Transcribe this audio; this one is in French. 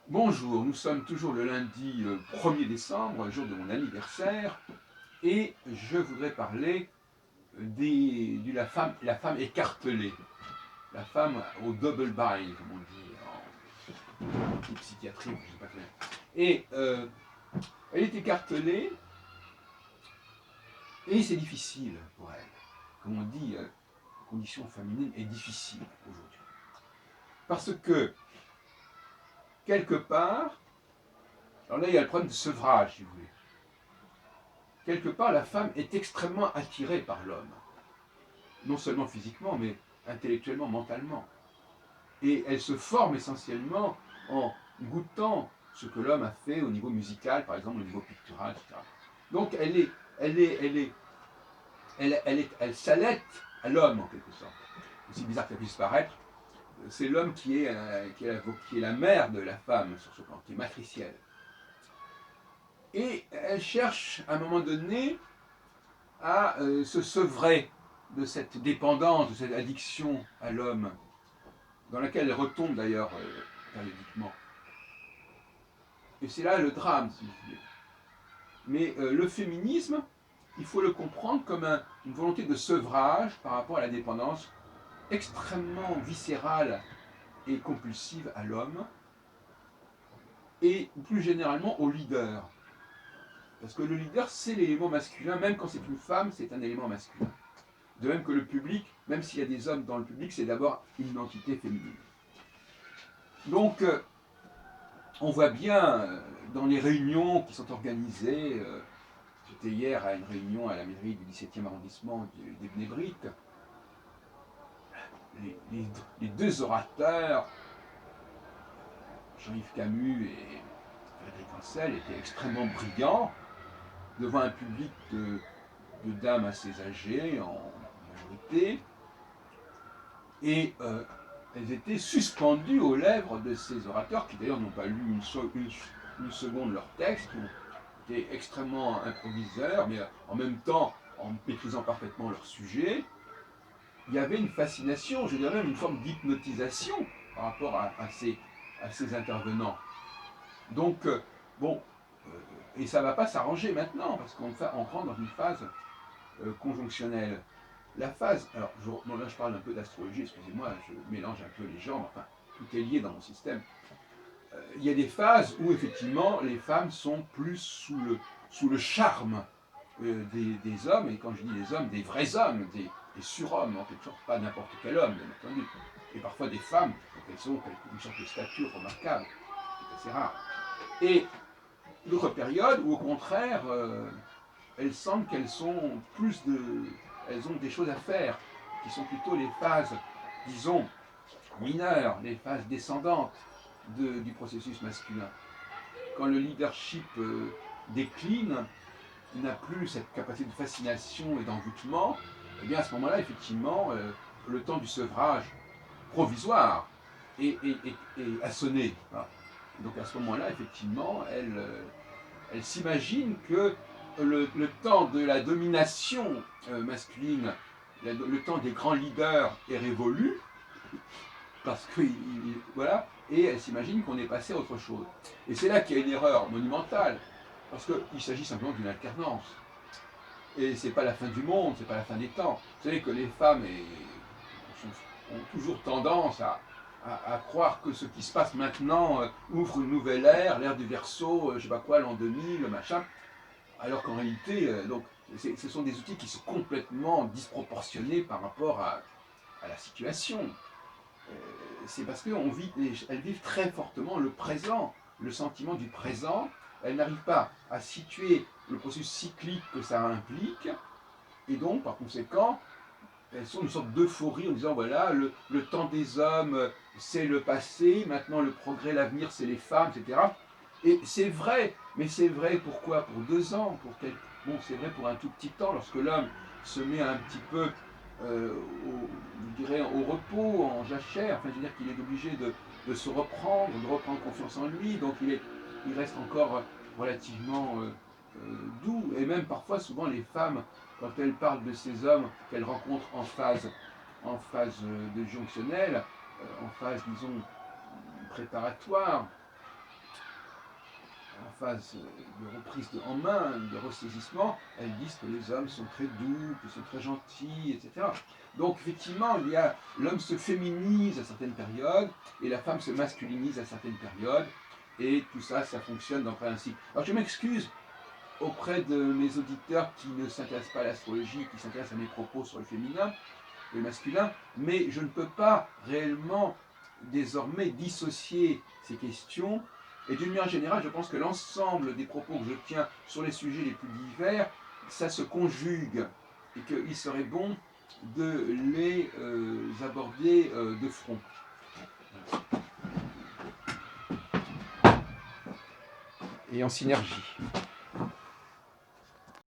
Bonjour, nous sommes toujours le lundi 1er décembre, jour de mon anniversaire, et je voudrais parler de la femme écartelée, la femme au double bind, comme on dit en psychiatrie, je sais pas très bien. Et elle est écartelée, et c'est difficile pour elle. Comme on dit, la condition féminine est difficile aujourd'hui. Parce que, quelque part, alors là il y a le problème de sevrage, si vous voulez. Quelque part, la femme est extrêmement attirée par l'homme. Non seulement physiquement, mais intellectuellement, mentalement. Et elle se forme essentiellement en goûtant ce que l'homme a fait au niveau musical, par exemple, au niveau pictural, etc. Donc elle s'allait à l'homme, en quelque sorte. Aussi bizarre que ça puisse paraître, c'est l'homme qui est la mère de la femme sur ce plan, qui est matricielle. Et elle cherche, à un moment donné, à se sevrer de cette dépendance, de cette addiction à l'homme, dans laquelle elle retombe d'ailleurs périodiquement. Et c'est là le drame, si vous voulez. Mais le féminisme, il faut le comprendre comme une volonté de sevrage par rapport à la dépendance extrêmement viscérale et compulsive à l'homme, et plus généralement au leader. Parce que le leader, c'est l'élément masculin, même quand c'est une femme, c'est un élément masculin. De même que le public, même s'il y a des hommes dans le public, c'est d'abord une entité féminine. Donc, on voit bien dans les réunions qui sont organisées, j'étais hier à une réunion à la mairie du 17e arrondissement des Bnébrites, les deux orateurs, Jean-Yves Camus et Frédéric Ancel, étaient extrêmement brillants devant un public de dames assez âgées en majorité, et elles étaient suspendues aux lèvres de ces orateurs, qui d'ailleurs n'ont pas lu une seconde leur texte, qui ont été extrêmement improviseurs, mais en même temps en maîtrisant parfaitement leur sujet. Il y avait une fascination, je dirais même une forme d'hypnotisation par rapport à ces intervenants. Donc, bon, et ça ne va pas s'arranger maintenant, parce qu'on rentre dans une phase conjonctionnelle. La phase, alors bon, là je parle un peu d'astrologie, excusez-moi, je mélange un peu les genres, enfin tout est lié dans mon système. Il y a des phases où effectivement les femmes sont plus sous le charme des hommes, et quand je dis des hommes, des vrais hommes, des surhommes en quelque sorte, pas n'importe quel homme bien entendu, et parfois des femmes, donc elles ont une sorte de stature remarquable, c'est assez rare. Et d'autres périodes où au contraire, elles semblent qu'elles sont elles ont des choses à faire, qui sont plutôt les phases, disons, mineures, les phases descendantes du processus masculin. Quand le leadership décline, il n'a plus cette capacité de fascination et d'envoûtement, et bien à ce moment-là, effectivement, le temps du sevrage provisoire a sonné. Voilà. Donc à ce moment-là, effectivement, elle s'imagine que le temps de la domination masculine, le temps des grands leaders est révolu, parce que voilà, et elle s'imagine qu'on est passé à autre chose. Et c'est là qu'il y a une erreur monumentale, parce qu'il s'agit simplement d'une alternance. Et c'est pas la fin du monde, c'est pas la fin des temps. Vous savez que les femmes ont toujours tendance à croire que ce qui se passe maintenant ouvre une nouvelle ère, l'ère du Verseau, je sais pas quoi, l'an 2000, le machin. Alors qu'en réalité, donc, ce sont des outils qui sont complètement disproportionnés par rapport à la situation. C'est parce qu'elles vivent très fortement le présent, le sentiment du présent. Elles n'arrivent pas à situer le processus cyclique que ça implique, et donc, par conséquent, elles sont une sorte d'euphorie en disant voilà, le temps des hommes, c'est le passé, maintenant le progrès, l'avenir, c'est les femmes, etc. Et c'est vrai, mais c'est vrai pourquoi? Pour 2 ans, bon, c'est vrai pour un tout petit temps, lorsque l'homme se met un petit peu, je dirais, au repos, en jachère, enfin, je veux dire qu'il est obligé de se reprendre, de reprendre confiance en lui, donc il reste encore relativement doux, et même parfois, souvent, les femmes, quand elles parlent de ces hommes qu'elles rencontrent en phase de jonctionnelle, en phase, disons, préparatoire, en phase de reprise en main, de ressaisissement, elles disent que les hommes sont très doux, qu'ils sont très gentils, etc. Donc effectivement, l'homme se féminise à certaines périodes et la femme se masculinise à certaines périodes, et tout ça, ça fonctionne dans un cycle. Alors je m'excuse auprès de mes auditeurs qui ne s'intéressent pas à l'astrologie, qui s'intéressent à mes propos sur le féminin, le masculin, mais je ne peux pas réellement désormais dissocier ces questions. Et d'une manière générale, je pense que l'ensemble des propos que je tiens sur les sujets les plus divers, ça se conjugue et qu'il serait bon de les aborder de front. Et en synergie.